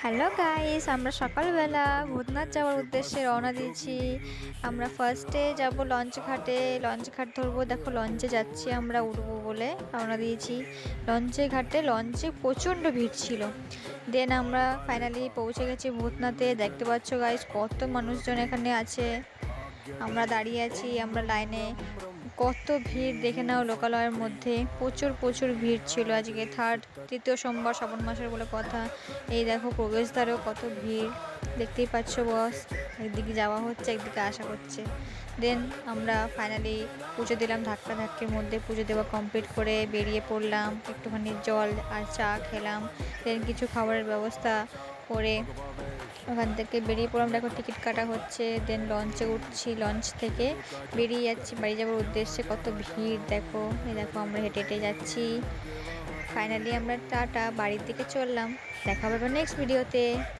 Hello guys, আমরা সকালবেলা ভূতনাথ যাওয়ার উদ্দেশ্যে রওনা দিয়েছি। আমরা ফার্স্টে যাব লঞ্চ ঘাটে, লঞ্চ ঘাট ধরবো। দেখো লঞ্চে যাচ্ছি, আমরা উঠবো বলে রওনা দিয়েছি। লঞ্চে প্রচণ্ড ভিড় ছিল। দেন আমরা ফাইনালি পৌঁছে গেছি ভূতনাথে। দেখতে পাচ্ছ গাইস কত মানুষজন এখানে আছে। আমরা দাঁড়িয়ে আছি, আমরা লাইনে। কত ভিড় দেখে নাও, লোকালয়ের মধ্যে প্রচুর প্রচুর ভিড় ছিল। আজকে তৃতীয় সোমবার শ্রাবণ মাসের বলে কথা। এই দেখো প্রবেশদ্বারেও কত ভিড়, দেখতেই পাচ্ছ বস। একদিকে যাওয়া হচ্ছে, একদিকে আসা হচ্ছে। দেন আমরা ফাইনালি পুজো দিলাম, ধাক্কির মধ্যে পুজো দেওয়া কমপ্লিট করে বেরিয়ে পড়লাম। একটুখানি জল আর চা খেলাম। দেন কিছু খাবারের ব্যবস্থা করে ওখান থেকে বেরিয়ে পড়লাম। দেখো টিকিট কাটা হচ্ছে। দেন লঞ্চে উঠছি, লঞ্চ থেকে বেরিয়ে যাচ্ছি বাড়ি যাওয়ার উদ্দেশ্যে। কত ভিড় দেখো, এই দেখো আমরা হেঁটে হেঁটে যাচ্ছি। ফাইনালি আমরা টাটা বাড়ির দিকে চললাম। দেখা হবে নেক্সট ভিডিওতে।